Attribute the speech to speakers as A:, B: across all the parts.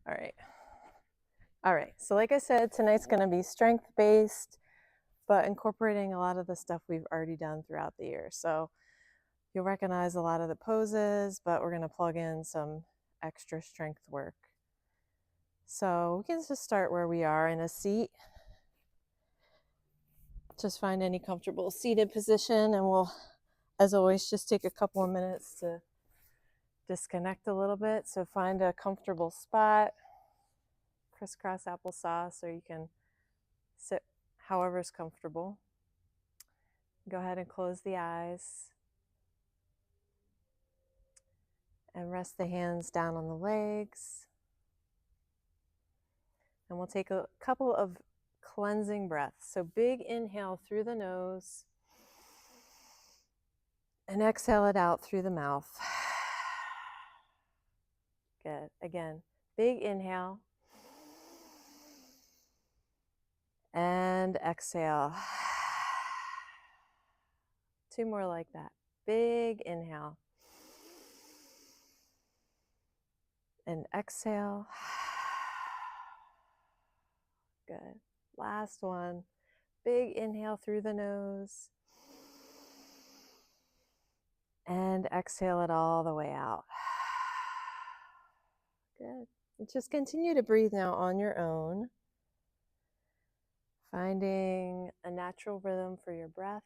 A: All right. All right. So like I said, tonight's going to be strength-based, but incorporating a lot of the stuff we've already done throughout the year. So you'll recognize a lot of the poses, but we're going to plug in some extra strength work. So we can just start where we are in a seat. Just find any comfortable seated position, and we'll, as always, just take a couple of minutes to disconnect a little bit. So find a comfortable spot, crisscross applesauce, or you can sit however's comfortable. Go ahead and close the eyes and rest the hands down on the legs. And we'll take a couple of cleansing breaths. So big inhale through the nose and exhale it out through the mouth. Good. Again, big inhale and exhale. 2 more like that. Big inhale and exhale. Good. Last one. Big inhale through the nose and exhale it all the way out. Good. And just continue to breathe now on your own, finding a natural rhythm for your breath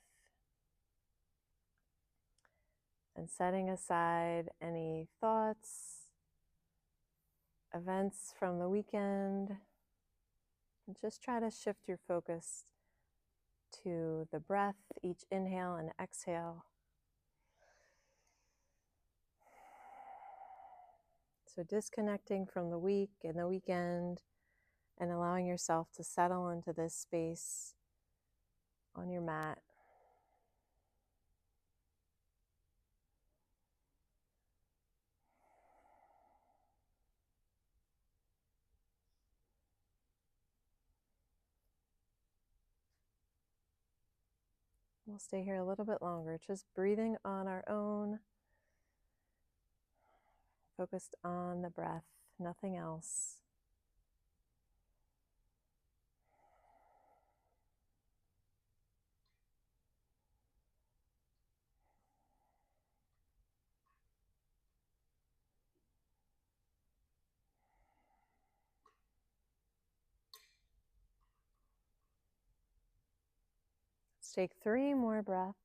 A: and setting aside any thoughts, events from the weekend, and just try to shift your focus to the breath, each inhale and exhale. So disconnecting from the week and the weekend and allowing yourself to settle into this space on your mat. We'll stay here a little bit longer, just breathing on our own, focused on the breath, nothing else. Let's take 3 more breaths.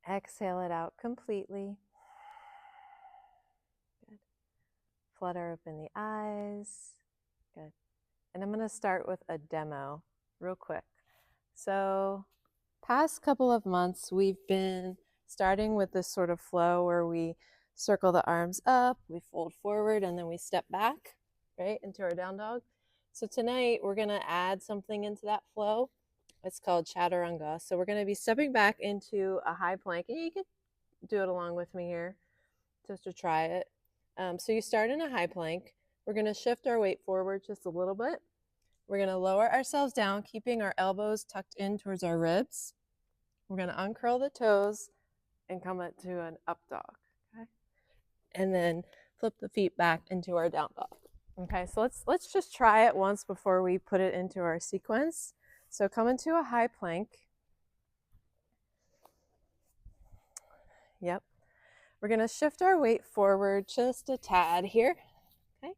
A: Exhale it out completely. Good. Flutter open the eyes. Good. And I'm going to start with a demo real quick. So past couple of months, we've been starting with this sort of flow where we circle the arms up, we fold forward, and then we step back, right, into our down dog. So tonight, we're going to add something into that flow. It's called chaturanga. So we're going to be stepping back into a high plank, and you can do it along with me here just to try it. So you start in a high plank. We're going to shift our weight forward just a little bit. We're going to lower ourselves down, keeping our elbows tucked in towards our ribs. We're going to uncurl the toes and come into an up dog, okay? And then flip the feet back into our down dog. Okay, so let's just try it once before we put it into our sequence. So come into a high plank. Yep. We're going to shift our weight forward just a tad here. Okay.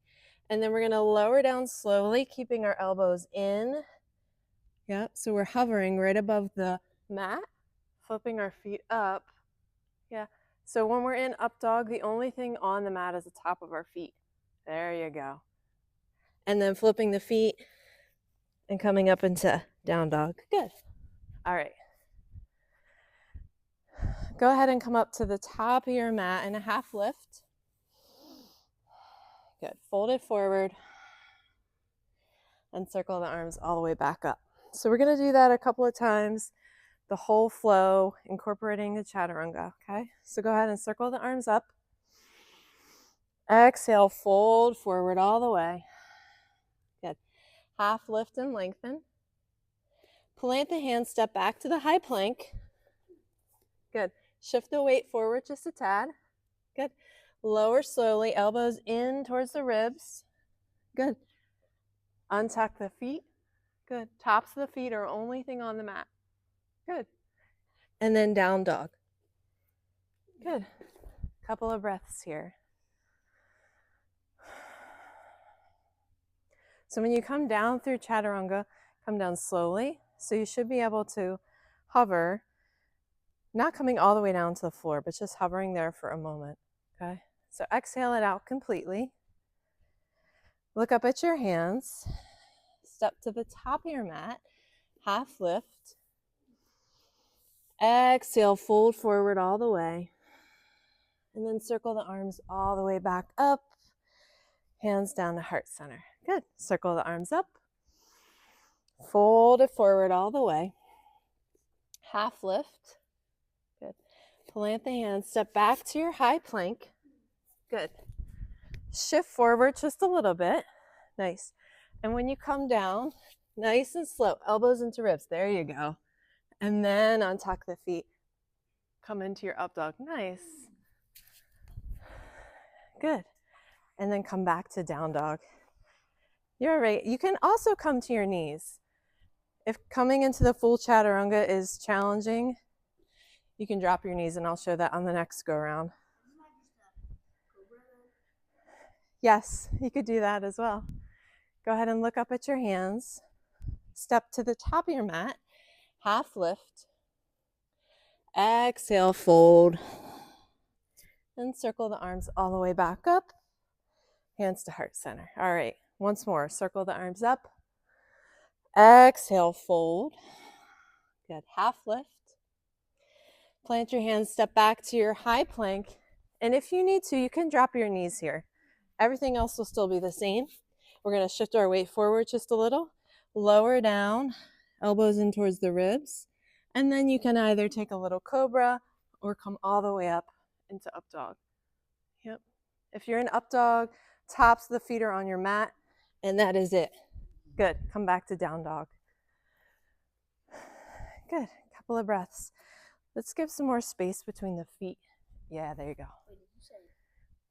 A: And then we're going to lower down slowly, keeping our elbows in. Yep. So we're hovering right above the mat, flipping our feet up. Yeah. So when we're in up dog, the only thing on the mat is the top of our feet. There you go. And then flipping the feet and coming up into down dog. Good. All right. Go ahead and come up to the top of your mat in a half lift. Good. Fold it forward and circle the arms all the way back up. So we're going to do that a couple of times, the whole flow, incorporating the chaturanga, okay? So go ahead and circle the arms up. Exhale, fold forward all the way. Good. Half lift and lengthen. Plant the hands, step back to the high plank. Good. Shift the weight forward just a tad. Good. Lower slowly, elbows in towards the ribs. Good. Untuck the feet. Good. Tops of the feet are only thing on the mat. Good. And then down dog. Good. Couple of breaths here. So when you come down through chaturanga, come down slowly. So you should be able to hover, not coming all the way down to the floor, but just hovering there for a moment. Okay. So exhale it out completely. Look up at your hands. Step to the top of your mat. Half lift. Exhale, fold forward all the way. And then circle the arms all the way back up. Hands down to heart center. Good. Circle the arms up. Fold it forward all the way. Half lift. Good. Plant the hands. Step back to your high plank. Good. Shift forward just a little bit. Nice. And when you come down, nice and slow. Elbows into ribs. There you go. And then untuck the feet. Come into your up dog. Nice. Good. And then come back to down dog. You're right. You can also come to your knees. If coming into the full chaturanga is challenging, you can drop your knees, and I'll show that on the next go round. Yes, you could do that as well. Go ahead and look up at your hands. Step to the top of your mat. Half lift. Exhale, fold. And circle the arms all the way back up. Hands to heart center. All right, once more. Circle the arms up. Exhale, fold. Good. Half lift. Plant your hands, step back to your high plank. And if you need to, you can drop your knees here. Everything else will still be the same. We're going to shift our weight forward just a little. Lower down, elbows in towards the ribs. And then you can either take a little cobra or come all the way up into up dog. Yep. If you're in up dog, tops of the feet are on your mat, and that is it. Good. Come back to down dog. Good. Couple of breaths. Let's give some more space between the feet. Yeah, there you go.
B: Wait, did you say?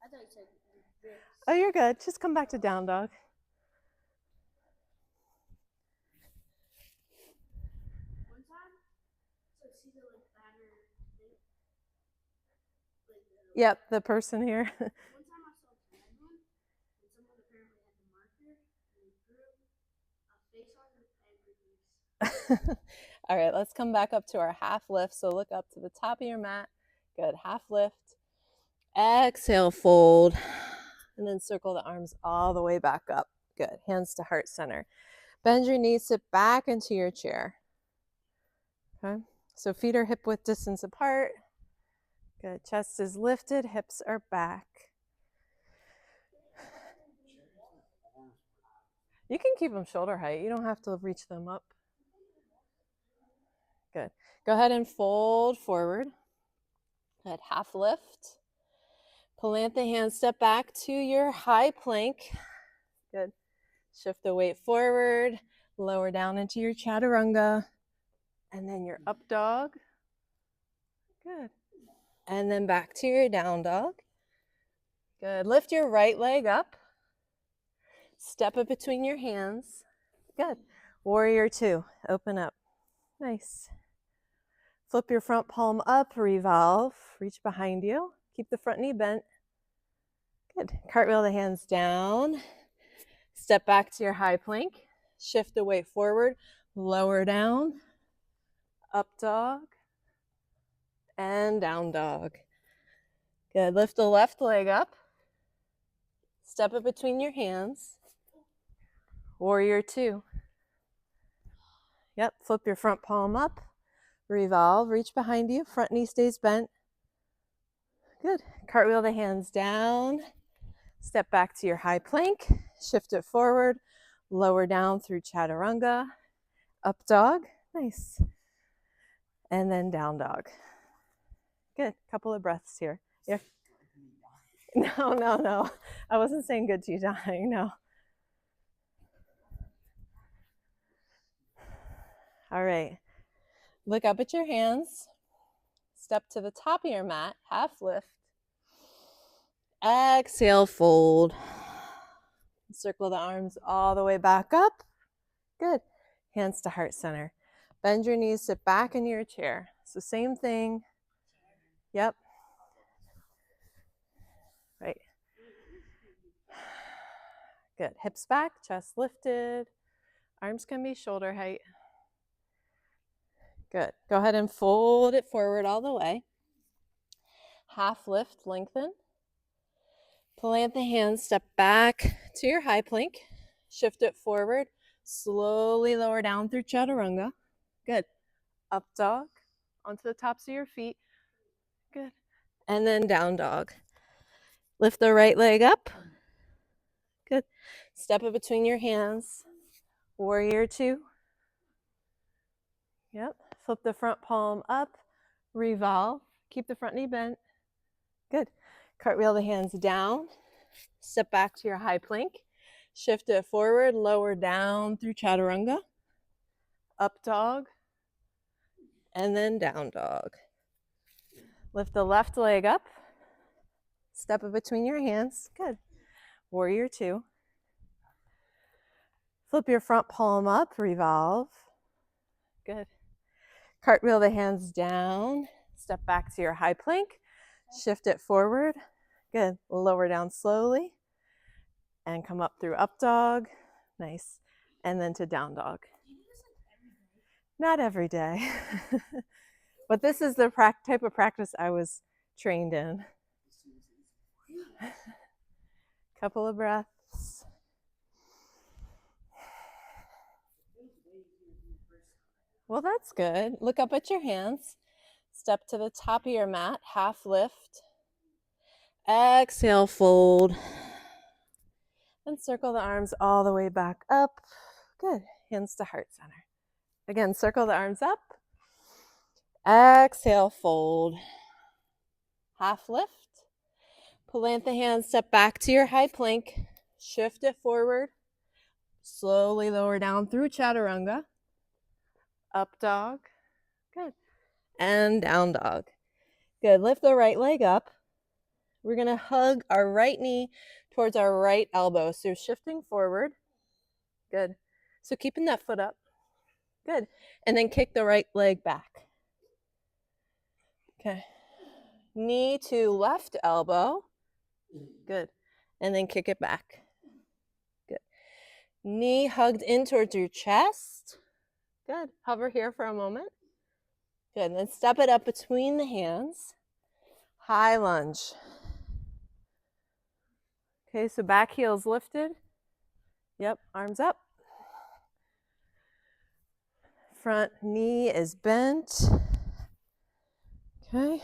B: I thought you said this.
A: Oh, you're good. Just come back to down dog.
B: One time, so see the like banner thing? Like
A: Yep, the person here.
B: one time I saw a red one, and someone apparently had the marker, and they drew a face on it and everything.
A: All right, let's come back up to our half lift. So look up to the top of your mat. Good. Half lift. Exhale, fold. And then circle the arms all the way back up. Good. Hands to heart center. Bend your knees, sit back into your chair. Okay. So feet are hip width distance apart. Good. Chest is lifted, hips are back. You can keep them shoulder height. You don't have to reach them up. Good. Go ahead and fold forward. Good. Half lift. Plant the hands, step back to your high plank. Good. Shift the weight forward, lower down into your chaturanga, and then your up dog. Good. And then back to your down dog. Good. Lift your right leg up. Step it between your hands. Good. Warrior two. Open up. Nice. Flip your front palm up, revolve, reach behind you. Keep the front knee bent. Good. Cartwheel the hands down. Step back to your high plank. Shift the weight forward, lower down, up dog, and down dog. Good. Lift the left leg up. Step it between your hands. Warrior two. Yep. Flip your front palm up. Revolve. Reach behind you. Front knee stays bent. Good. Cartwheel the hands down. Step back to your high plank. Shift it forward. Lower down through chaturanga. Up dog. Nice. And then down dog. Good. Couple of breaths here. Yeah. No. I wasn't saying good Qigong, no. All right. Look up at your hands. Step to the top of your mat, half lift. Exhale, fold. Circle the arms all the way back up. Good. Hands to heart center. Bend your knees, sit back into your chair. So same thing. Yep. Right. Good. Hips back, chest lifted. Arms can be shoulder height. Good. Go ahead and fold it forward all the way. Half lift, lengthen. Plant the hands, step back to your high plank. Shift it forward. Slowly lower down through chaturanga. Good. Up dog onto the tops of your feet. Good. And then down dog. Lift the right leg up. Good. Step it between your hands. Warrior two. Yep. Flip the front palm up. Revolve. Keep the front knee bent. Good. Cartwheel the hands down. Step back to your high plank. Shift it forward. Lower down through chaturanga. Up dog. And then down dog. Lift the left leg up. Step it between your hands. Good. Warrior two. Flip your front palm up. Revolve. Good. Cartwheel the hands down. Step back to your high plank. Shift it forward. Good. Lower down slowly. And come up through up dog. Nice. And then to down dog. Not every day. But this is the type of practice I was trained in. Couple of breaths. Well, that's good. Look up at your hands. Step to the top of your mat, half lift. Exhale, fold. And circle the arms all the way back up. Good. Hands to heart center. Again, circle the arms up. Exhale, fold. Half lift. Plant the hands, step back to your high plank. Shift it forward. Slowly lower down through chaturanga. Up dog. Good. And down dog. Good. Lift the right leg up. We're going to hug our right knee towards our right elbow. So you're shifting forward. Good. So keeping that foot up. Good. And then kick the right leg back. Okay. Knee to left elbow. Good. And then kick it back. Good. Knee hugged in towards your chest. Good. Hover here for a moment. Good. And then step it up between the hands. High lunge. Okay, so back heel's lifted. Yep, arms up. Front knee is bent. Okay.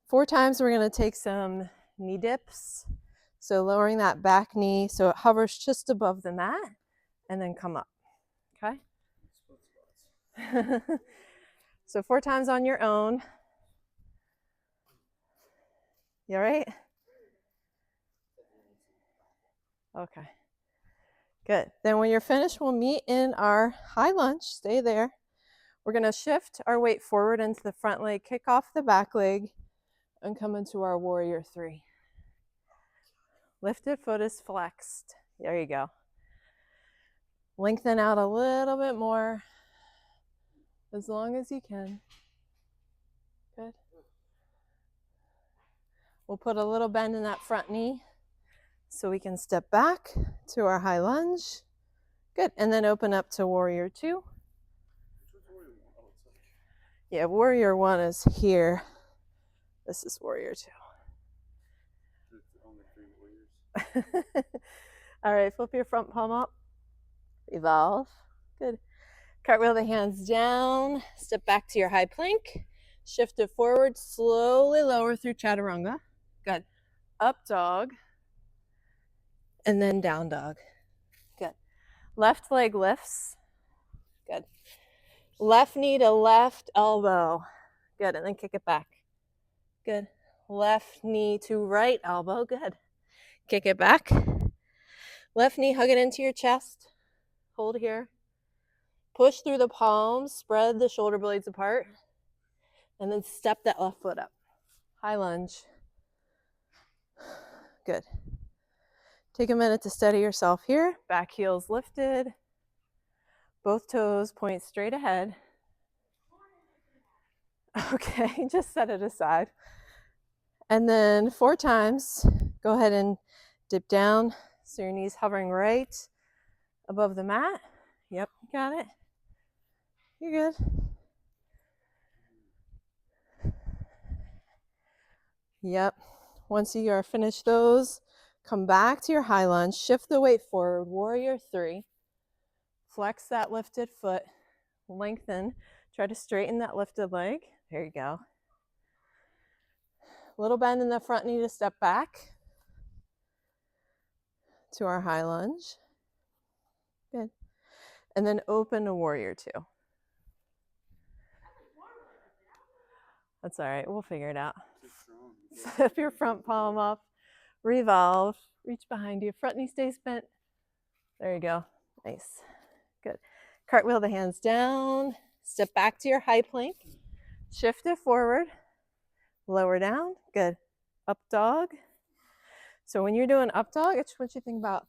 A: 4 times we're going to take some knee dips. So lowering that back knee so it hovers just above the mat and then come up. Okay? So 4 times on your own. You all right? Okay. Good. Then when you're finished, we'll meet in our high lunge. Stay there. We're going to shift our weight forward into the front leg, kick off the back leg, and come into our warrior three. Lifted foot is flexed. There you go. Lengthen out a little bit more, as long as you can. Good. We'll put a little bend in that front knee so we can step back to our high lunge. Good. And then open up to warrior two. Yeah, warrior one is here. This is warrior two. All right, flip your front palm up. Evolve. Good. Cartwheel the hands down. Step back to your high plank. Shift it forward. Slowly lower through chaturanga. Good. Up dog. And then down dog. Good. Left leg lifts. Good. Left knee to left elbow. Good. And then kick it back. Good. Left knee to right elbow. Good. Kick it back. Left knee, hug it into your chest. Hold here. Push through the palms, spread the shoulder blades apart, and then step that left foot up. High lunge. Good. Take a minute to steady yourself here. Back heels lifted. Both toes point straight ahead. Okay, just set it aside. And then 4 times, go ahead and dip down so your knees hovering right above the mat. Yep, you got it. You're good. Yep. Once you are finished those, come back to your high lunge, shift the weight forward, warrior 3. Flex that lifted foot, lengthen, try to straighten that lifted leg. There you go. Little bend in the front knee to step back to our high lunge. Good. And then open to warrior 2. That's all right, we'll figure it out. Flip your front palm up, revolve, reach behind you, front knee stays bent. There you go, nice, good. Cartwheel the hands down, step back to your high plank, shift it forward, lower down, good. Up dog. So when you're doing up dog, I just want you to think about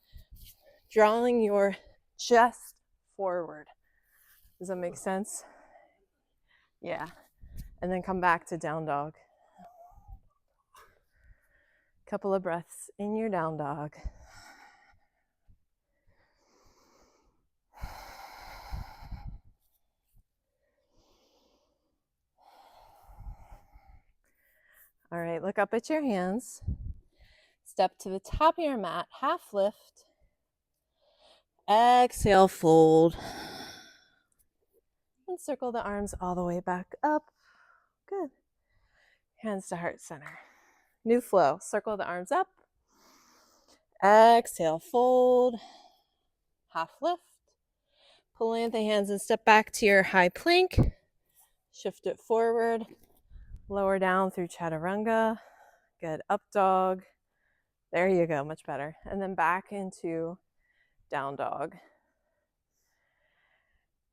A: drawing your chest forward. Does that make sense? Yeah. And then come back to down dog. Couple of breaths in your down dog. All right, look up at your hands. Step to the top of your mat, half lift. Exhale, fold. And circle the arms all the way back up. Good. Hands to heart center. New flow. Circle the arms up. Exhale, fold. Half lift. Plant the hands and step back to your high plank. Shift it forward. Lower down through chaturanga. Good. Up dog. There you go. Much better. And then back into down dog.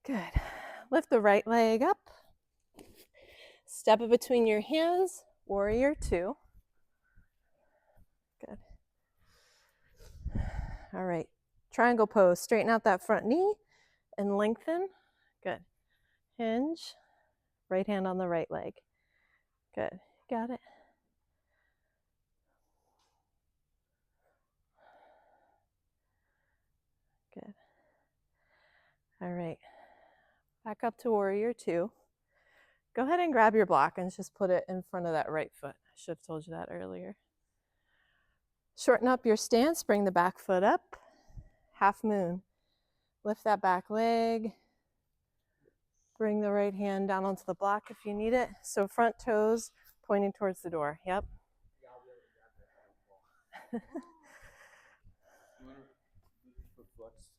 A: Good. Lift the right leg up. Step it between your hands. Warrior 2. Good. All right. Triangle pose. Straighten out that front knee and lengthen. Good. Hinge. Right hand on the right leg. Good. Got it. Good. All right. Back up to warrior 2. Go ahead and grab your block and just put it in front of that right foot. I should have told you that earlier. Shorten up your stance. Bring the back foot up. Half moon. Lift that back leg. Bring the right hand down onto the block if you need it. So front toes pointing towards the door. Yep.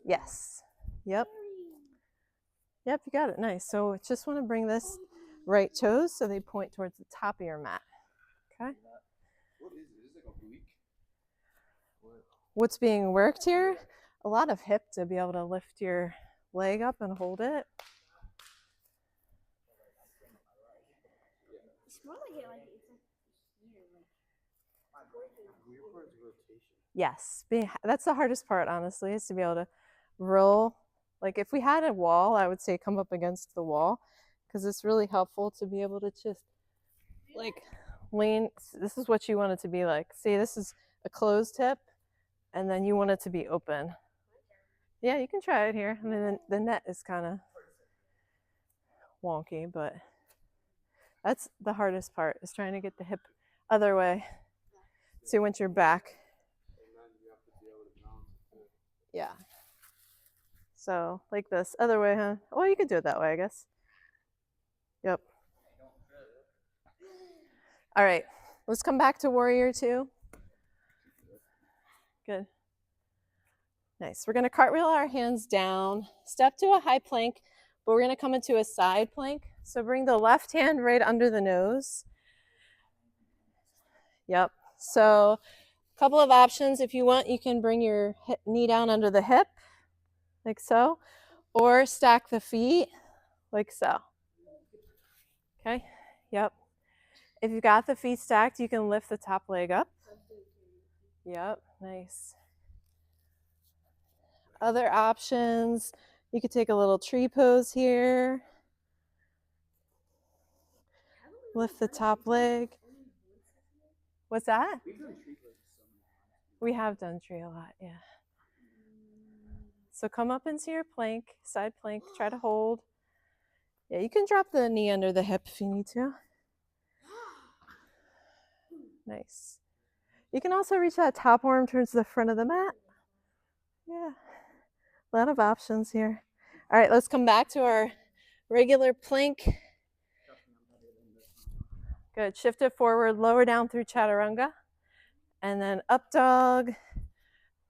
A: Yes. Yep. Yep, you got it. Nice. So just want to bring this right toes so they point towards the top of your mat. Okay.
C: What is it? Is it like a week?
A: What's being worked here? A lot of hip to be able to lift your leg up and hold it.
B: It's more like it's here,
A: Yes, that's the hardest part, honestly, is to be able to roll. Like if we had a wall, I would say come up against the wall, because it's really helpful to be able to just like lean. This is what you want it to be like. See, this is a closed hip, and then you want it to be open. Yeah, you can try it here. I mean, the net is kind of wonky, but that's the hardest part, is trying to get the hip other way. See, once you're back. Yeah. So like this, other way, huh? Well, you could do it that way, I guess. Yep. All right, let's come back to warrior 2. Good. Nice. We're going to cartwheel our hands down, step to a high plank, but we're going to come into a side plank. So bring the left hand right under the nose. Yep. So a couple of options. If you want, you can bring your knee down under the hip, like so, or stack the feet, like so. Okay. Yep. If you've got the feet stacked, you can lift the top leg up. Yep. Nice. Other options, you could take a little tree pose here. Lift the top leg. What's that? We have done tree a lot, yeah. So come up into your plank, side plank, try to hold. Yeah, you can drop the knee under the hip if you need to. Nice. You can also reach that top arm towards the front of the mat. Yeah, a lot of options here. All right, let's come back to our regular plank. Good. Shift it forward, lower down through chaturanga, and then up dog,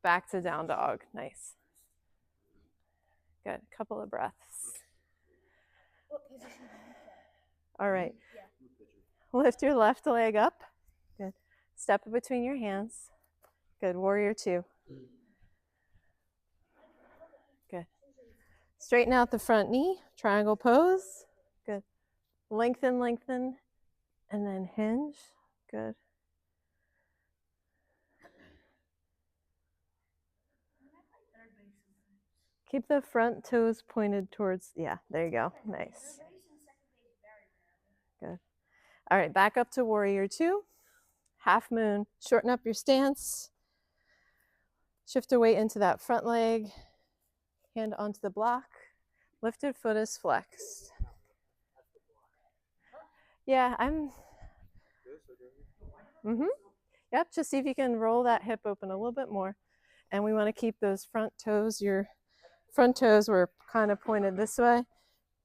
A: back to down dog. Nice. Good. Couple of breaths. All right. Lift your left leg up. Good. Step it between your hands. Good. Warrior two. Good. Straighten out the front knee. Triangle pose. Good. Lengthen, lengthen, and then hinge. Good. Keep the front toes pointed towards, yeah, there you go. Nice. Good. All right, back up to warrior two. Half moon. Shorten up your stance. Shift your weight into that front leg. Hand onto the block. Lifted foot is flexed. Yeah, I'm. Yep, just see if you can roll that hip open a little bit more. And we want to keep those front toes, your front toes were kind of pointed this way.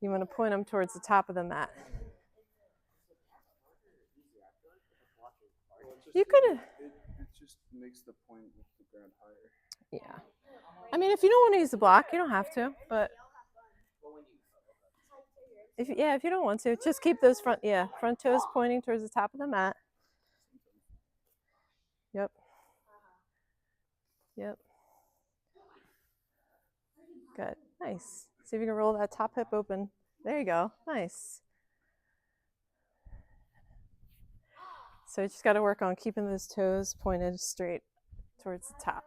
A: You want to point them towards the top of the mat. You could.
C: It just makes the point with the ground higher.
A: Yeah. I mean, if you don't want to use the block, you don't have to. But if you don't want to, just keep those front toes pointing towards the top of the mat. Yep. Yep. Good. Nice. See if you can roll that top hip open. There you go. Nice. So you just got to work on keeping those toes pointed straight towards the top.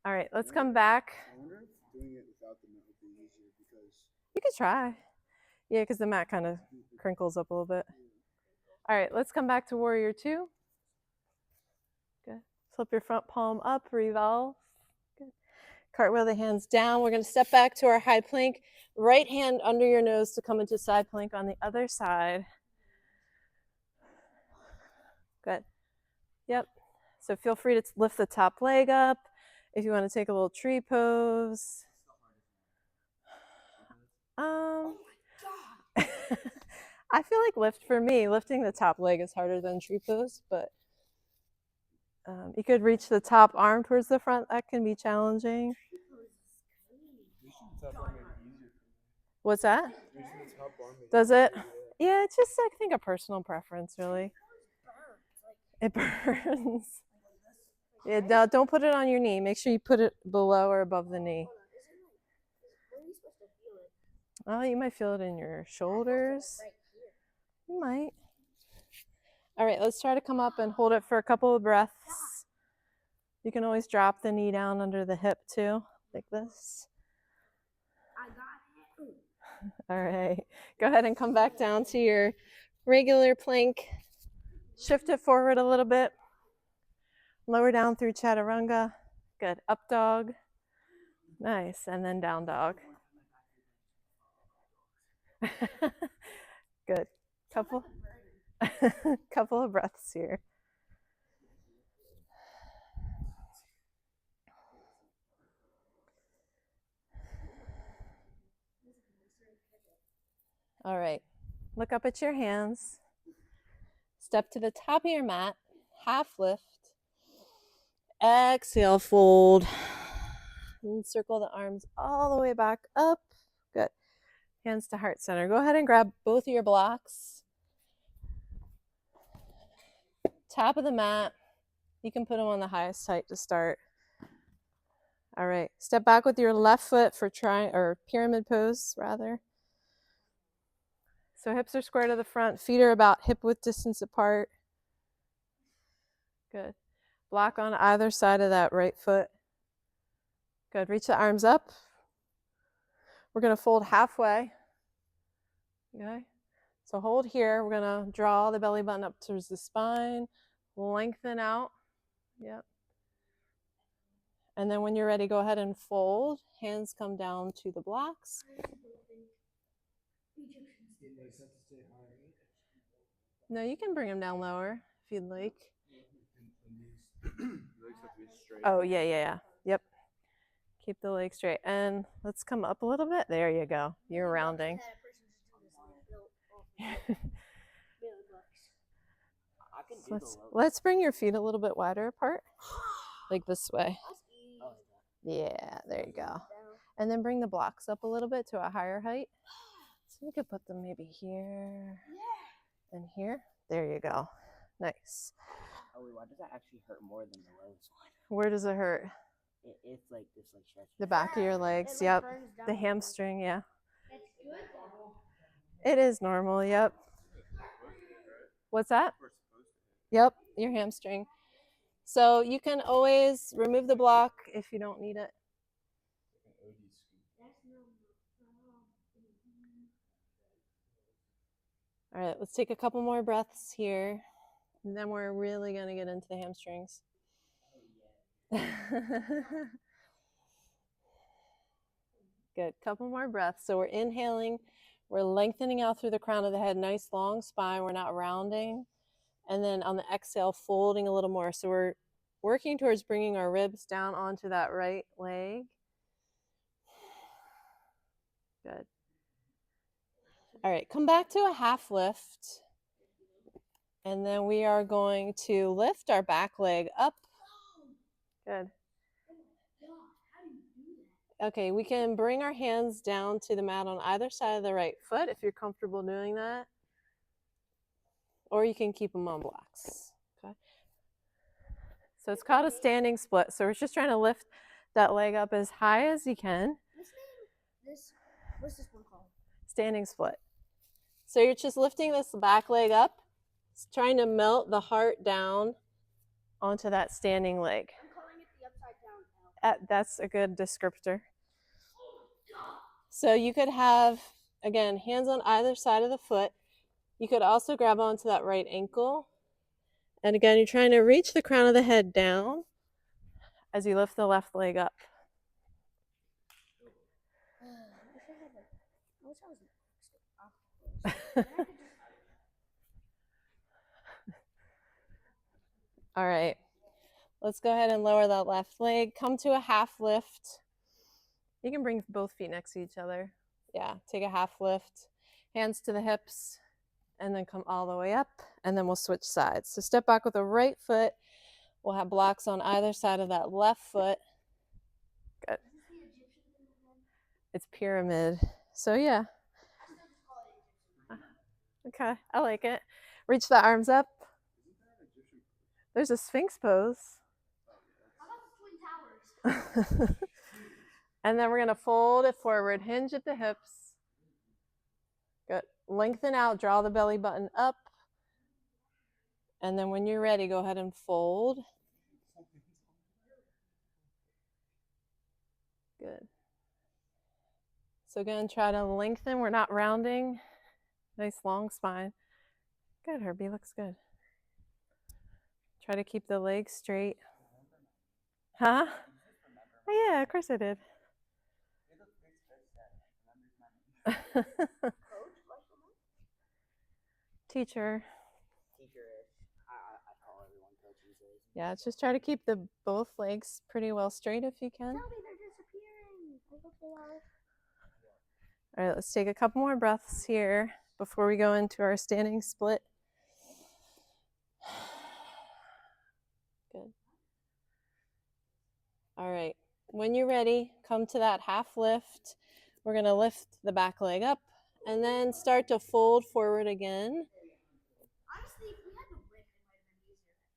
A: All right, let's come back.
C: I wonder if doing it without the mat would be easier because
A: You could try. Yeah, because the mat kind of crinkles up a little bit. All right, let's come back to warrior two. Good. Flip your front palm up, revolve. Good. Cartwheel the hands down. We're going to step back to our high plank. Right hand under your nose to come into side plank on the other side. Good. Yep. So feel free to lift the top leg up. If you want to take a little tree pose. I feel like lifting the top leg is harder than tree pose, but you could reach the top arm towards the front. That can be challenging. What's that? Does it? Yeah, it's just, I think, a personal preference, really. It burns. Yeah, no, don't put it on your knee. Make sure you put it below or above the knee. Oh, you might feel it in your shoulders. You might. All right, let's try to come up and hold it for a couple of breaths. You can always drop the knee down under the hip too, like this. All right, go ahead and come back down to your regular plank. Shift it forward a little bit. Lower down through chaturanga. Good. Up dog. Nice. And then down dog. Good. Couple of breaths here. All right. Look up at your hands. Step to the top of your mat. Half lift. Exhale, fold. And circle the arms all the way back up. Good. Hands to heart center. Go ahead and grab both of your blocks. top of the mat. You can put them on the highest height to start. All right, step back with your left foot for pyramid pose rather. So hips are square to the front, feet are about hip width distance apart. Good. Block on either side of that right foot. Good, reach the arms up. We're gonna fold halfway. Okay, so hold here. We're gonna draw the belly button up towards the spine, lengthen out. Yep. And then when you're ready, go ahead and fold. Hands come down to the blocks. No, you can bring them down lower if you'd like. Oh, yeah. Yep. Keep the legs straight. And let's come up a little bit. There you go. You're rounding. Let's bring your feet a little bit wider apart, like this way. Yeah, there you go. And then bring the blocks up a little bit to a higher height. So you could put them maybe here and here. There you go. Nice.
D: Oh, wait, why does that actually hurt more than the lowest one?
A: Where does it hurt?
D: It's like this, like stretch.
A: The back of your legs. Yep. The hamstring. Yeah.
B: That's good.
A: It is normal. Yep. What's that? Yep. Your hamstring. So you can always remove the block if you don't need it. All right, let's take a couple more breaths here, and then we're really going to get into the hamstrings. Good, couple more breaths. So we're inhaling, we're lengthening out through the crown of the head, nice long spine, we're not rounding. And then on the exhale, folding a little more. So we're working towards bringing our ribs down onto that right leg. Good. All right, come back to a half lift. And then we are going to lift our back leg up. Good. Okay, we can bring our hands down to the mat on either side of the right foot if you're comfortable doing that. Or you can keep them on blocks. Okay. So it's called a standing split. So we're just trying to lift that leg up as high as you can.
B: What's this one called?
A: Standing split. So you're just lifting this back leg up, it's trying to melt the heart down onto that standing leg.
B: I'm calling it the upside down L.
A: That's a good descriptor. So you could have, again, hands on either side of the foot. You could also grab onto that right ankle. And again, you're trying to reach the crown of the head down as you lift the left leg up. All right, let's go ahead and lower that left leg. Come to a half lift. You can bring both feet next to each other. Yeah, take a half lift, hands to the hips, and then come all the way up, and then we'll switch sides. So step back with the right foot. We'll have blocks on either side of that left foot. Good. It's pyramid. So yeah. Okay, I like it. Reach the arms up. There's a Sphinx pose.
B: How about the Twin Towers?
A: And then we're going to fold it forward, hinge at the hips. Good. Lengthen out, draw the belly button up. And then when you're ready, go ahead and fold. Good. So again, try to lengthen. We're not rounding. Nice long spine. Good, Herbie, looks good. Try to keep the legs straight. Huh? Oh, yeah, of course I did. Teacher.
D: I call everyone coach these days.
A: Yeah, just try to keep both legs pretty well straight if you can.
B: Tell me they're disappearing. I hope they are.
A: All right, let's take a couple more breaths here before we go into our standing split. Good. All right, when you're ready, come to that half lift. We're going to lift the back leg up and then start to fold forward again.
B: Honestly, if we had the whip, it might have been easier.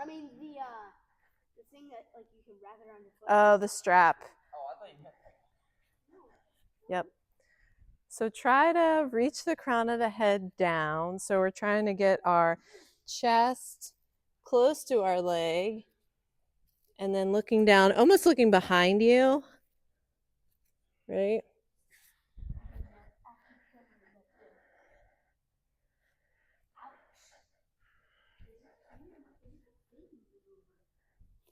B: I mean the thing that like you can wrap it around your foot.
A: Oh, the strap.
D: Oh, I thought you meant
A: Yep. So try to reach the crown of the head down. So we're trying to get our chest close to our leg and then looking down, almost looking behind you, right?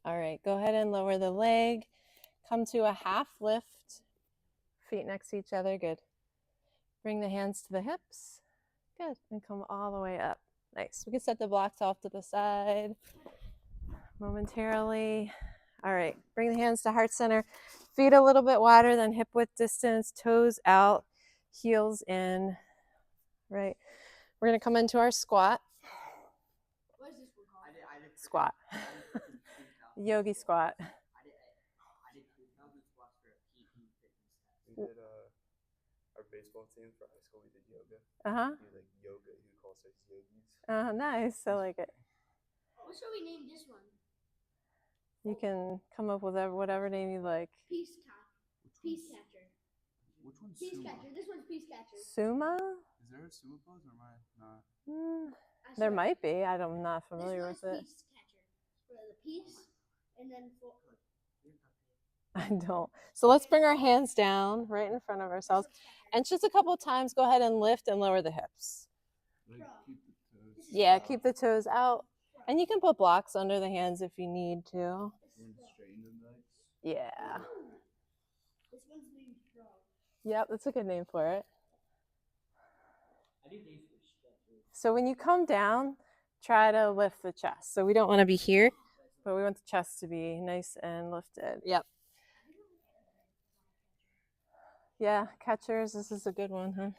A: All right, go ahead and lower the leg. Come to a half lift. Feet next to each other, good. Bring the hands to the hips, good. And come all the way up. Nice. We can set the blocks off to the side momentarily. All right, bring the hands to heart center. Feet a little bit wider than hip width distance, toes out, heels in, right? We're gonna come into our squat.
B: What is this one called?
D: I did
A: Squat. Yogi squat.
D: I did 3,000 squats for a PT fitness test.
C: We did our baseball team for high school. We did yoga.
A: Uh-huh.
C: We like yoga. He calls us yogis.
A: Nice. I like it.
B: What shall we name this one?
A: You can come up with whatever name you like.
B: Peace catcher.
C: Which one's
B: Peace
C: sumo?
B: catcher. This one's peace catcher.
A: Sumo?
C: Is there a sumo pose or am I not?
B: I
A: There
B: swear.
A: might be. I'm not familiar
B: This
A: with
B: one's
A: it.
B: peace catcher. For the peace, and then for
A: I don't. So let's bring our hands down right in front of ourselves. And just a couple times, go ahead and lift and lower the hips.
C: Like keep the toes.
A: Yeah,
C: out
A: keep the toes out. And you can put blocks under the hands if you need to.
C: and straighten the legs.
A: Yeah.
B: This one's named Pro.
A: Yep, that's a good name for it.
D: I do these for stretches.
A: So when you come down, try to lift the chest. So we don't want to be here, but we want the chest to be nice and lifted. Yep. Yeah, catchers, this is a good one, huh?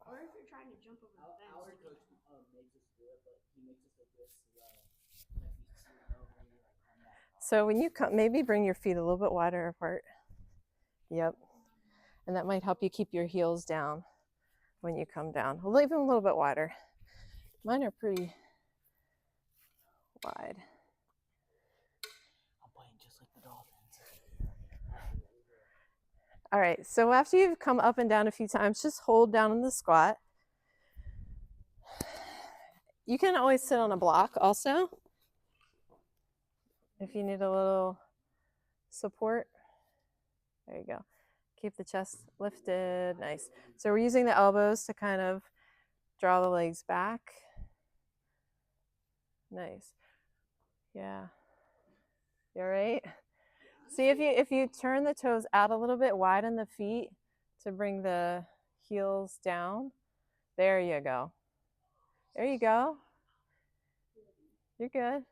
B: Or if you're trying to jump over the fence.
D: Our coach makes us do it, but he makes us like this so that like you see it over you like on that.
A: So when you come, maybe bring your feet a little bit wider apart. Yep. And that might help you keep your heels down when you come down. Leave them a little bit wider. Mine are pretty wide.
D: I'm playing just like the Dolphins.
A: All right, so after you've come up and down a few times, just hold down in the squat. You can always sit on a block also if you need a little support. There you go. Keep the chest lifted, nice. So we're using the elbows to kind of draw the legs back. Nice. Yeah. You all right? See if you turn the toes out a little bit, widen the feet to bring the heels down. There you go. There you go. You're good.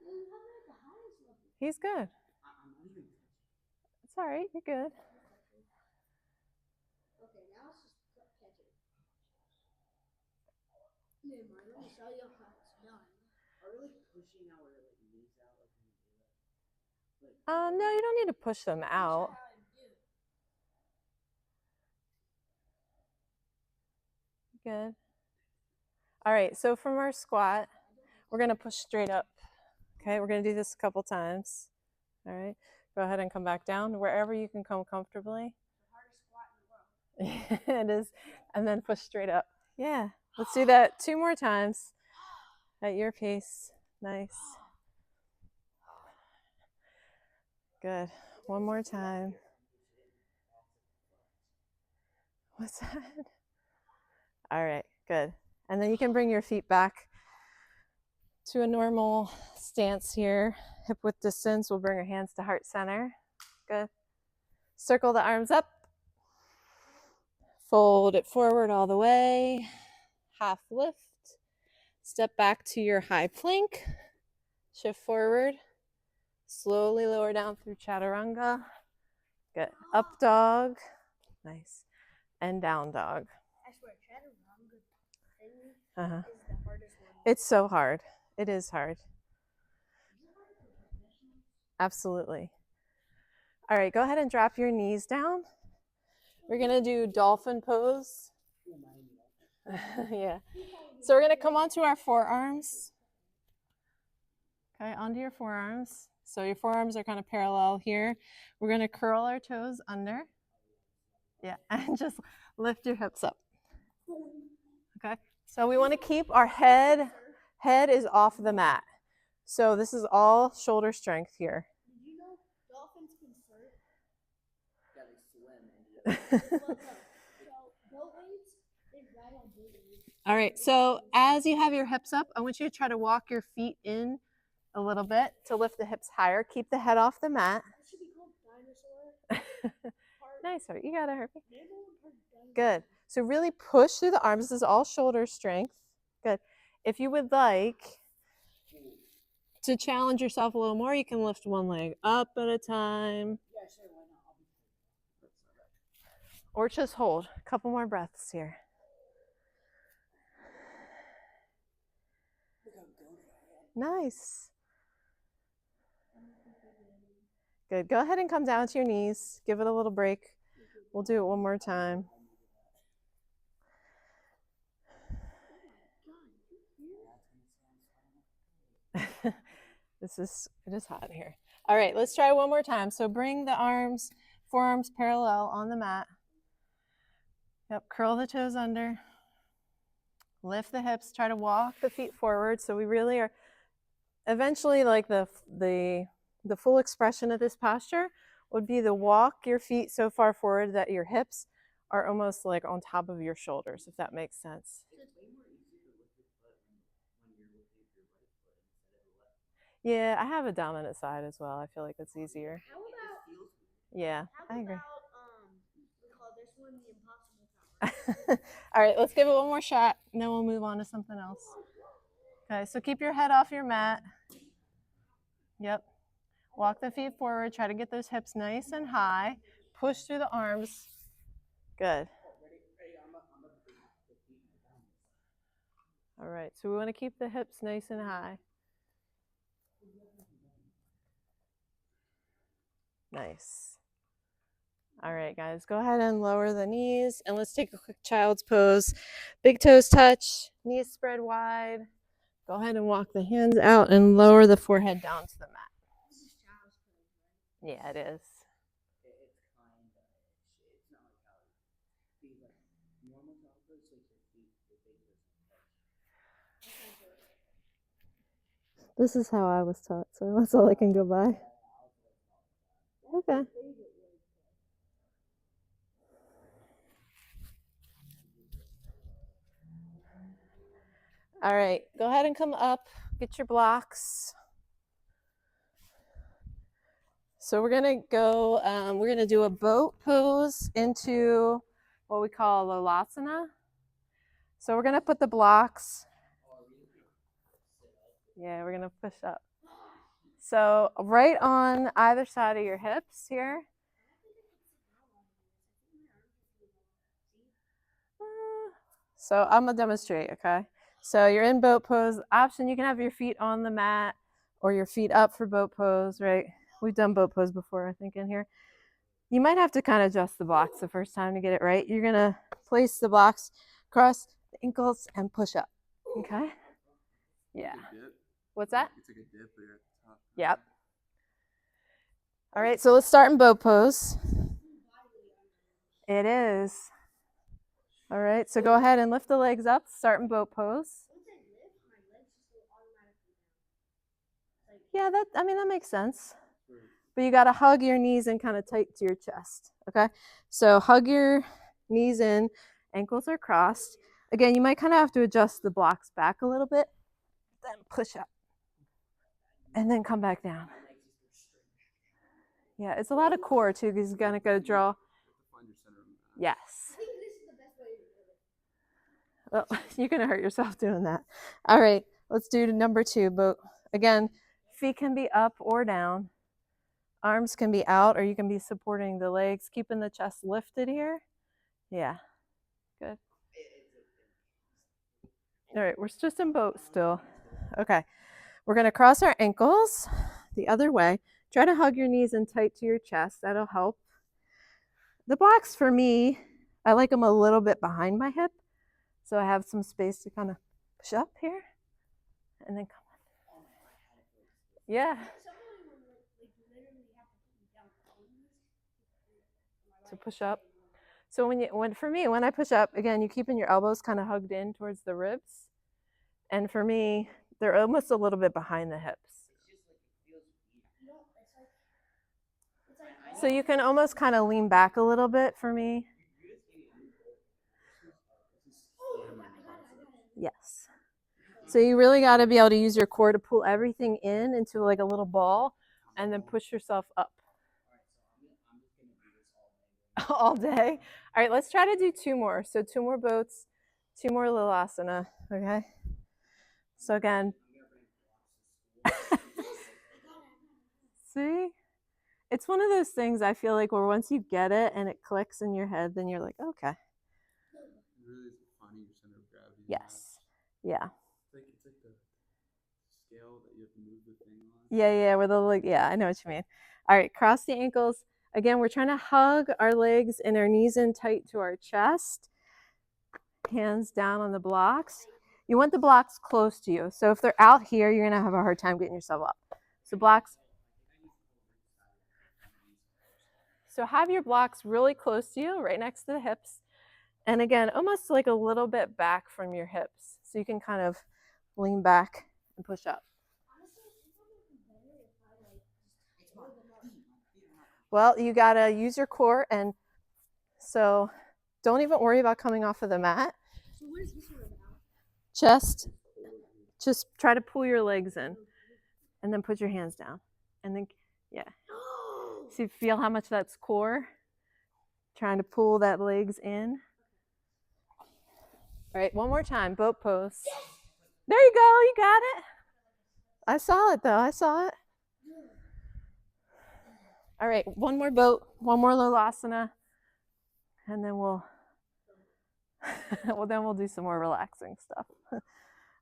A: He's good.
D: I'm not even.
A: It's all right. You're good.
B: Okay, now it's just catch it. Never mind, let me show you how it's done.
D: Are we like pushing our like knees out like when we do that? Like,
A: No, you don't need to push them out. Good. All right, so from our squat, we're gonna push straight up. Okay, we're gonna do this a couple times. All right, go ahead and come back down wherever you can come comfortably.
B: The hardest squat in the world.
A: It is, and then push straight up. Yeah, let's do that 2 more times at your pace. Nice. Good. 1 more time. What's that? All right, good. And then you can bring your feet back to a normal stance here. Hip width distance. We'll bring our hands to heart center. Good. Circle the arms up. Fold it forward all the way. Half lift. Step back to your high plank. Shift forward. Slowly lower down through chaturanga. Good. Up dog. Nice. And down dog.
B: I swear, chaturanga thing
A: Uh-huh.
B: is the hardest one.
A: It's so hard. It is hard. Absolutely. All right, go ahead and drop your knees down. We're gonna do dolphin pose. Yeah. So we're gonna come onto our forearms. Okay, onto your forearms. So your forearms are kind of parallel here. We're going to curl our toes under. Yeah, and just lift your hips up. Okay, so we want to keep our head is off the mat. So this is all shoulder strength here.
B: Did you know dolphins can surf?
D: Yeah, they swim.
B: Well, no. So boat waves, they ride on boat waves.
A: All right, so as you have your hips up, I want you to try to walk your feet in a little bit to lift the hips higher. Keep the head off the mat.
B: It should be called dinosaur.
A: Nice, Herbie. You got it, Herbie.
B: Mammal and part dinosaur.
A: Good. So really push through the arms. This is all shoulder strength. Good. If you would like to challenge yourself a little more, you can lift one leg up at a time.
D: Yeah, sure, why not? I'll be
A: Or just hold. A couple more breaths here.
D: Look how good I am.
A: Nice. Good. Go ahead and come down to your knees. Give it a little break. We'll do it one more time. It is hot in here. All right, let's try one more time. So bring the arms, forearms parallel on the mat. Yep, curl the toes under. Lift the hips, try to walk the feet forward. So we really are eventually like the full expression of this posture would be to walk your feet so far forward that your hips are almost like on top of your shoulders, if that makes sense.
D: It's way more easy to lift your foot when you're lifting your right foot instead of the left.
A: Yeah, I have a dominant side as well. I feel like it's easier.
B: How about
D: Feels weird.
A: Yeah,
B: how
A: I agree.
B: about we call this one the impossible tower.
A: All right, let's give it one more shot and then we'll move on to something else. Okay, so keep your head off your mat. Yep. Walk the feet forward. Try to get those hips nice and high. Push through the arms. Good.
D: Ready? I'm gonna bring the feet down.
A: All right, so we want to keep the hips nice and high. Nice. All right, guys, go ahead and lower the knees and let's take a quick child's pose. Big toes touch, knees spread wide. Go ahead and walk the hands out and lower the forehead down to the mat.
B: This is child's pose, right?
A: Yeah, it is.
D: It's kind of, it's not like how it be like normal child pose, like your feet, your big toes touch.
A: This is how I was taught, so that's all I can go by. Okay. All right, go ahead and come up, get your blocks. So we're gonna go, we're gonna do a boat pose into what we call Lolasana. So we're gonna put the blocks. Yeah, we're gonna push up. So right on either side of your hips here. So I'm gonna demonstrate, okay? So you're in boat pose. Option, you can have your feet on the mat or your feet up for boat pose, right? We've done boat pose before, I think, in here. You might have to kind of adjust the blocks the first time to get it right. You're gonna place the blocks across the ankles and push up, okay? Yeah. What's that?
C: It's like a dip, but you're at the top.
A: Yep. All right, so let's start in boat pose. It is. All right, so go ahead and lift the legs up, start in boat pose.
B: Once I lift, my legs just go automatically down. Like,
A: Yeah, that makes sense. But you got to hug your knees in kind of tight to your chest, okay? So hug your knees in, ankles are crossed. Again, you might kind of have to adjust the blocks back a little bit, then push up, and then come back down. Yeah, it's a lot of core too, because you're gonna go draw.
C: Find your center of mass.
A: Yes.
B: I think this is the best way to do it.
A: Well, you're gonna hurt yourself doing that. All right, let's do number 2. But again, feet can be up or down. Arms can be out, or you can be supporting the legs, keeping the chest lifted here. Yeah, good. All right, we're just in boat still. Okay, we're gonna cross our ankles the other way. Try to hug your knees in tight to your chest. That'll help. The blocks for me, I like them a little bit behind my hip, so I have some space to kind of push up here and then come on. Yeah.
B: Somebody will literally have to put me down for this.
A: To push up. So when I push up, again, you keeping your elbows kind of hugged in towards the ribs. And for me, they're almost a little bit behind the hips. So you can almost kind of lean back a little bit for me. Yes. So you really got to be able to use your core to pull everything in into like a little ball and then push yourself up. All day. All right, let's try to do 2 more. So 2 more boats, 2 more Lilasana, okay? So again, see? It's one of those things I feel like where once you get it and it clicks in your head, then you're like, okay.
C: Really finding your center of gravity.
A: Yes. Yeah.
C: It's like the scale that you have to move the thing on.
A: Yeah, where the like, yeah, I know what you mean. All right, cross the ankles. Again, we're trying to hug our legs and our knees in tight to our chest. Hands down on the blocks. You want the blocks close to you. So if they're out here, you're gonna have a hard time getting yourself up. So blocks. So have your blocks really close to you, right next to the hips. And again, almost like a little bit back from your hips. So you can kind of lean back and push up. Well, you gotta use your core, and so don't even worry about coming off of the mat.
B: So what is this one about?
A: Just try to pull your legs in and then put your hands down. And then, yeah. So feel how much that's core? Trying to pull that legs in. All right, one more time, boat pose. There you go, you got it. I saw it though, I saw it. All right, one more boat, one more Lilasana, and then we'll do some more relaxing stuff.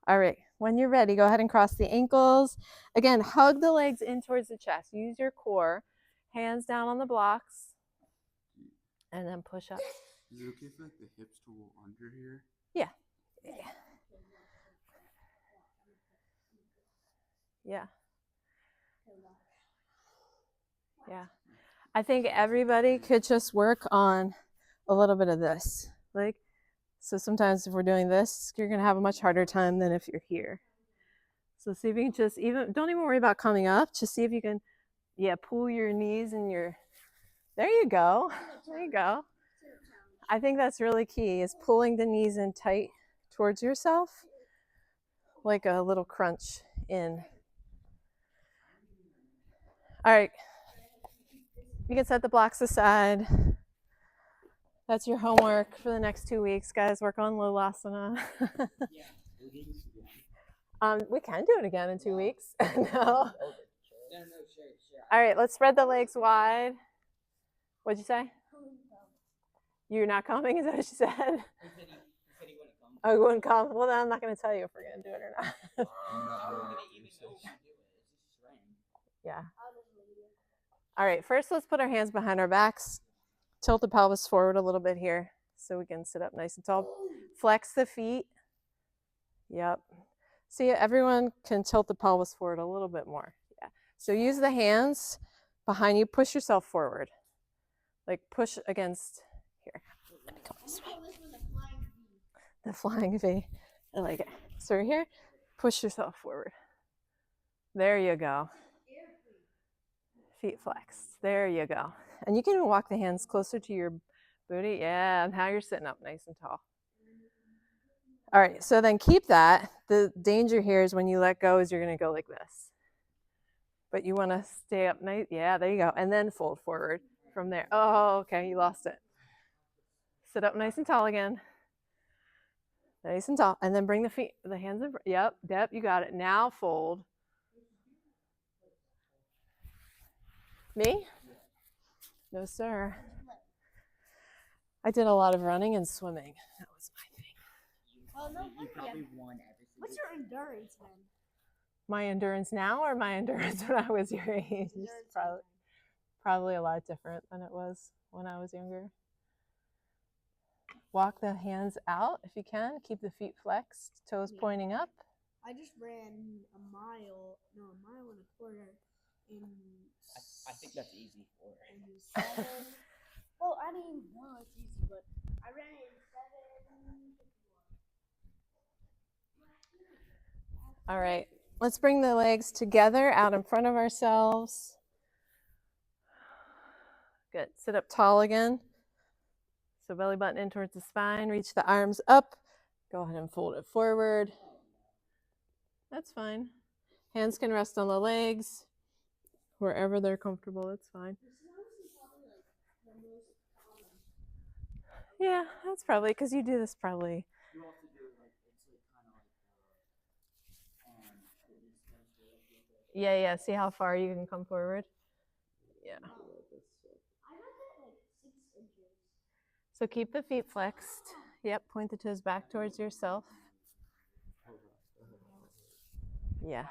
A: All right, when you're ready, go ahead and cross the ankles. Again, hug the legs in towards the chest. Use your core, hands down on the blocks, and then push up.
C: Is it okay for like the hips to go under here?
A: Yeah. Yeah. Yeah. I think everybody could just work on a little bit of this. Like, so sometimes if we're doing this, you're going to have a much harder time than if you're here. So see if you can just don't even worry about coming up. Just see if you can, pull your knees and there you go. There you go. I think that's really key is pulling the knees in tight towards yourself, like a little crunch in. All right. You can set the blocks aside. That's your homework for the next 2 weeks, guys. Work on Lilasana. We can do it again in 2 weeks. No.
D: No, sure.
A: All right, let's spread the legs wide. What'd you say? You're not coming? Is that what you said?
D: He said he wouldn't come.
A: Oh, you wouldn't come? Well, then I'm not going to tell you if we're going to do it or not.
D: How are we going to even know if you do it? It's just random.
A: Yeah. All right, first let's put our hands behind our backs. Tilt the pelvis forward a little bit here so we can sit up nice and tall. Flex the feet. Yep. See, everyone can tilt the pelvis forward a little bit more. Yeah. So use the hands behind you. Push yourself forward. Like push against here. Let me come this way. The flying V. I like it. So right here, push yourself forward. There you go. Feet flexed. There you go. And you can even walk the hands closer to your booty. Yeah, now you're sitting up nice and tall. All right, so then keep that. The danger here is when you let go is you're going to go like this. But you want to stay up nice. Yeah, there you go. And then fold forward from there. Oh, okay, you lost it. Sit up nice and tall again. Nice and tall. And then bring the hands in. Yep, you got it. Now fold. Me? No, sir. I did a lot of running and swimming. That was my thing.
B: Oh, no,
D: You probably won everything.
B: what's your endurance then?
A: My endurance now or my endurance when I was your age? Probably a lot different than it was when I was younger. Walk the hands out if you can. Keep the feet flexed, toes pointing up.
B: I just ran a mile and a quarter in.
D: I think that's easy for her.
B: In 7. Well, I mean, no, it's easy, but I ran in 7:51.
A: All right, let's bring the legs together out in front of ourselves. Good. Sit up tall again. So belly button in towards the spine. Reach the arms up. Go ahead and fold it forward. That's fine. Hands can rest on the legs. Wherever they're comfortable, it's fine.
B: This is honestly probably like the most common.
A: Yeah, that's probably because you do this probably.
D: You also do it like it's like kind of like fitness center, like
A: Yeah. See how far you can come forward? Yeah.
B: I got that like 6 inches.
A: So keep the feet flexed. Yep, point the toes back towards yourself. Yeah.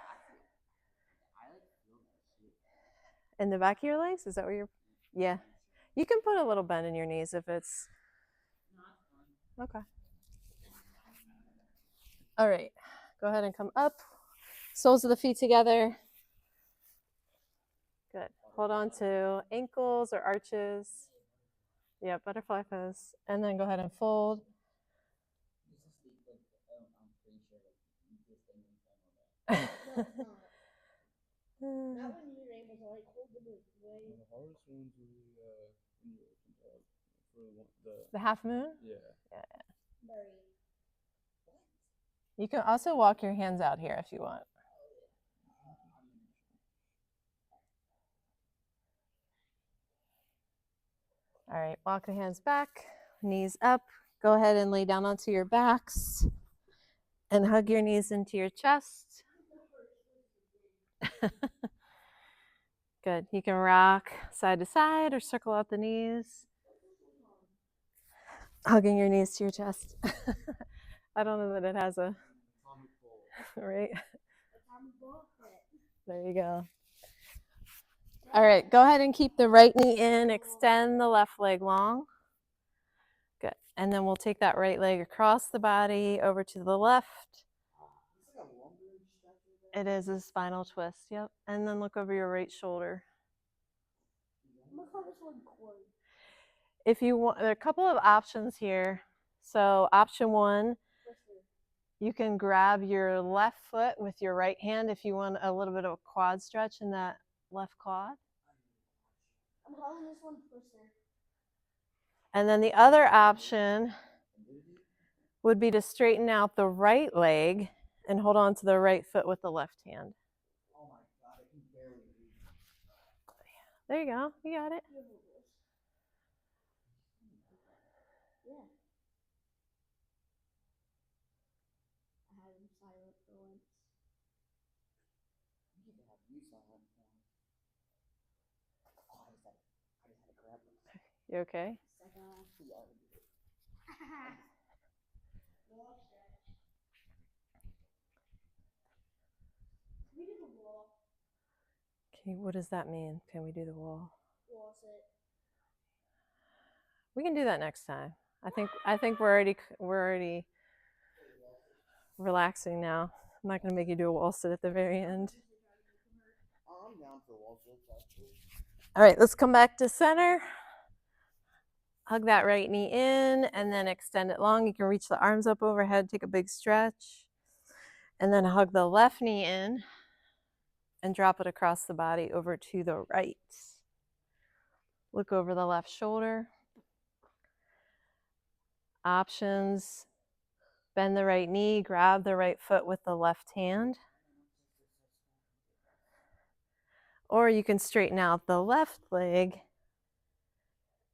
D: I like feel that shit.
A: In the back of your legs? Is that where you're? Yeah. You can put a little bend in your knees if it's. Okay. All right. Go ahead and come up. Soles of the feet together. Good. Hold on to ankles or arches. Yeah, butterfly pose. And then go ahead and fold.
D: I'm pretty sure like easiest thing we've done all day.
B: No, not when you're able to like hold them like way.
C: The hardest ones really when you open up for
A: The half moon?
C: yeah.
B: Very.
A: You can also walk your hands out here if you want. All right, walk the hands back, knees up. Go ahead and lay down onto your backs and hug your knees into your chest. Good. You can rock side to side or circle out the knees. Hugging your knees to your chest. I don't know that it has a, right? There you go. All right, go ahead and keep the right knee in, extend the left leg long. Good. And then we'll take that right leg across the body over to the left. It is a spinal twist, yep. And then look over your right shoulder.
B: Look how this one cord.
A: If you want, there are a couple of options here. So option 1, you can grab your left foot with your right hand if you want a little bit of a quad stretch in that left quad.
B: I'm calling this one twister.
A: And then the other option would be to straighten out the right leg and hold on to the right foot with the left hand.
D: Oh my god, I can barely read.
A: There you go. You got it.
B: Yeah. I had him silent for once.
D: You can have you silent one. Oh, I just had to grab them.
A: You okay?
D: Yeah.
B: We did the wall.
A: Okay, what does that mean? Can we do the wall?
B: Wall sit.
A: We can do that next time. I think we're already relaxing now. I'm not gonna make you do a wall sit at the very end.
D: I'm down for wall sits actually.
A: All right, let's come back to center. Hug that right knee in and then extend it long. You can reach the arms up overhead, take a big stretch. And then hug the left knee in and drop it across the body over to the right. Look over the left shoulder. Options, bend the right knee, grab the right foot with the left hand. Or you can straighten out the left leg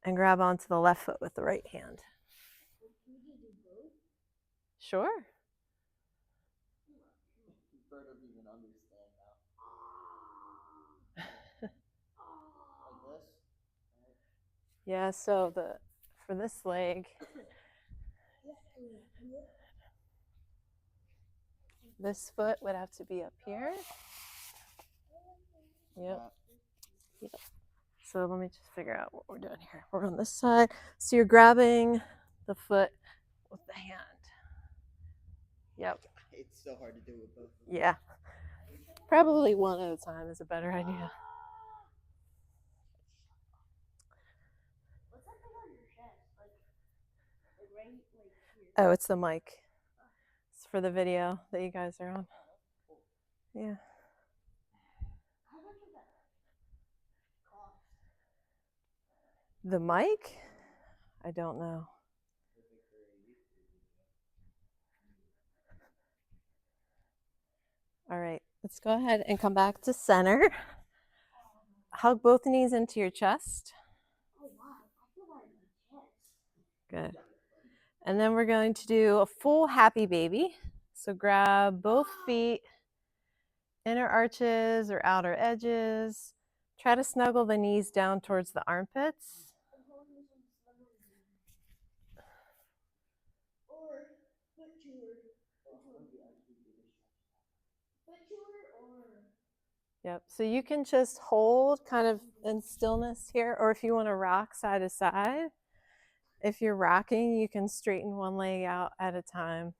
A: and grab onto the left foot with the right hand. Sure.
D: Bird doesn't even understand now. Like this?
A: Yeah, so for this leg, this foot would have to be up here. Yep. So let me just figure out what we're doing here. We're on this side. So you're grabbing the foot with the hand. Yep.
E: it's so hard to do with both of them.
A: Yeah. Probably one at a time is a better idea.
B: What's that thing on your chest? Like right here.
A: Oh, it's the mic. It's for the video that you guys are on. Yeah.
B: How much would that cost?
A: The mic? I don't know. All right, let's go ahead and come back to center. Hug both knees into your chest.
B: Oh wow, I feel that in my chest.
A: Good. And then we're going to do a full happy baby. So grab both feet, inner arches or outer edges. Try to snuggle the knees down towards the armpits.
B: I'm holding this one snuggly. Or foot tour. Foot tour or
A: Yep. So you can just hold kind of in stillness here, or if you want to rock side to side. If you're rocking, you can straighten one leg out at a time.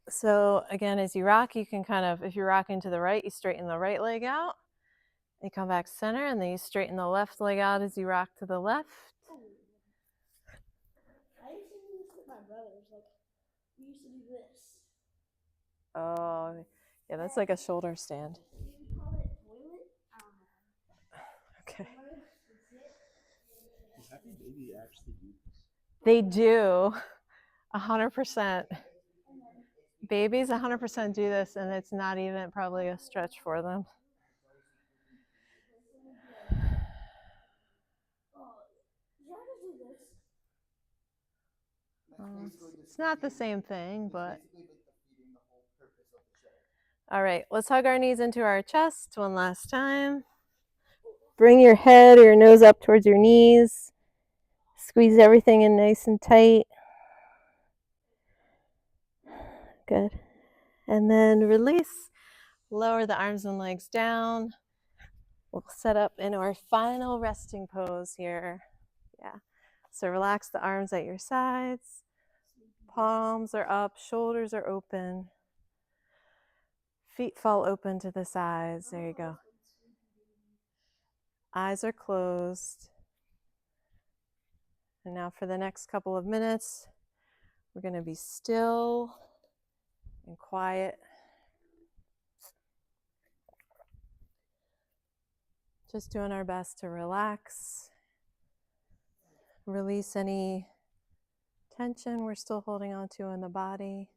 A: So again, as you rock, you can kind of, if you're rocking to the right, you straighten the right leg out. You come back center, and then you straighten the left leg out as you rock to the left.
B: I used to do this with my brothers. Like we used to do this.
A: Oh, yeah, that's like a shoulder stand.
B: We would call it toilet. I don't know.
A: Okay.
C: Does Happy Baby actually do this?
A: They do, 100%. Babies 100% do this, and it's not even probably a stretch for them. It's not the same thing, but. All right, let's hug our knees into our chest one last time. Bring your head or your nose up towards your knees. Squeeze everything in nice and tight. Good. And then release. Lower the arms and legs down. We'll set up in our final resting pose here. Yeah. So relax the arms at your sides. Palms are up, shoulders are open. Feet fall open to the sides. There you go. Eyes are closed. And now for the next couple of minutes, we're going to be still and quiet. Just doing our best to relax. Release any tension we're still holding on to in the body.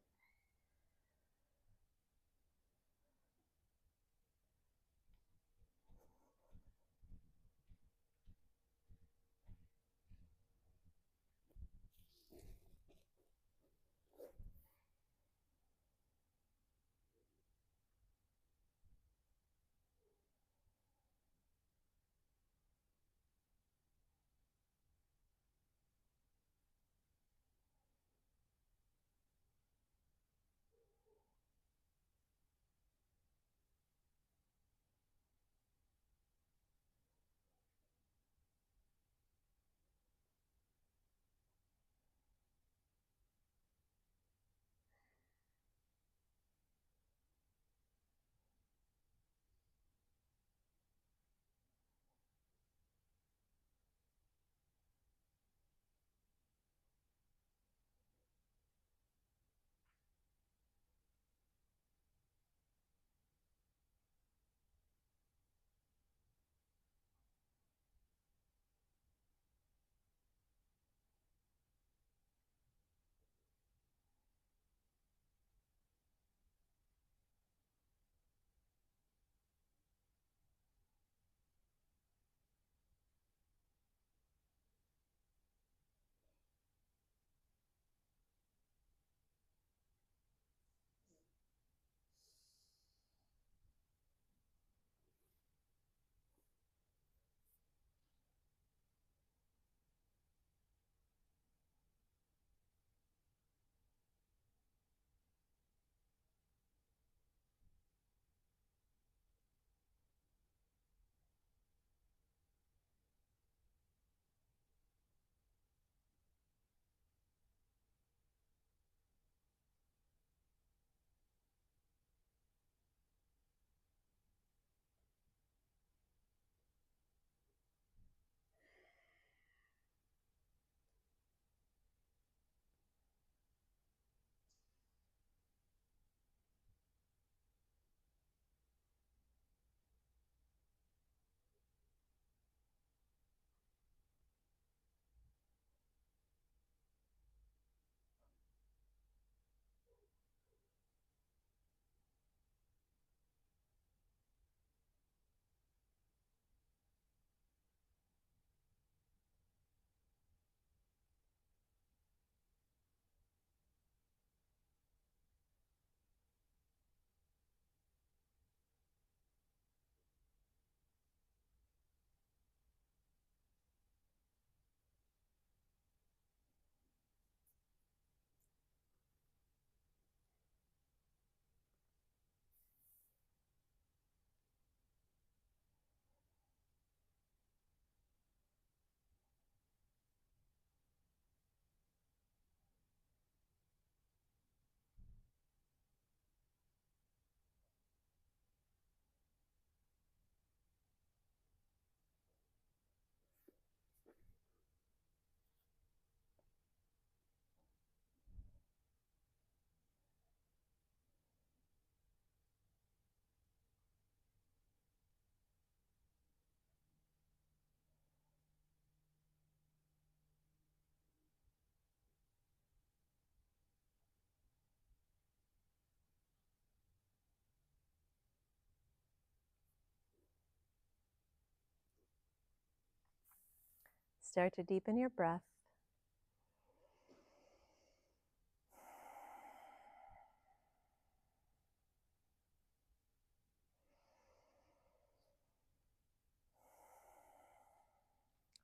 A: Start to deepen your breath.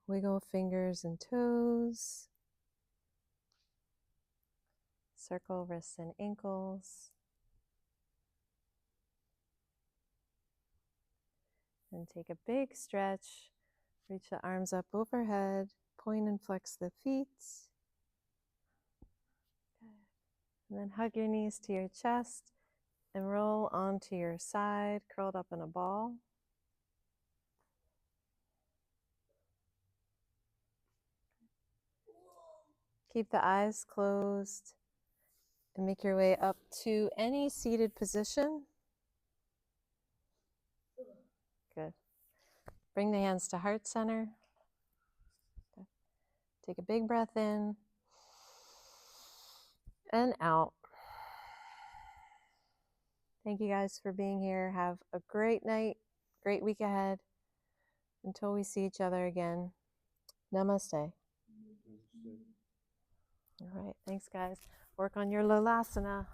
A: Wiggle fingers and toes. Circle wrists and ankles. And take a big stretch. Reach the arms up overhead. Point and flex the feet. And then hug your knees to your chest and roll onto your side, curled up in a ball. Keep the eyes closed and make your way up to any seated position. Good. Bring the hands to heart center. Okay. Take a big breath in and out. Thank you guys for being here. Have a great night, great week ahead. Until we see each other again. Namaste. All right, thanks guys. Work on your Lalasana.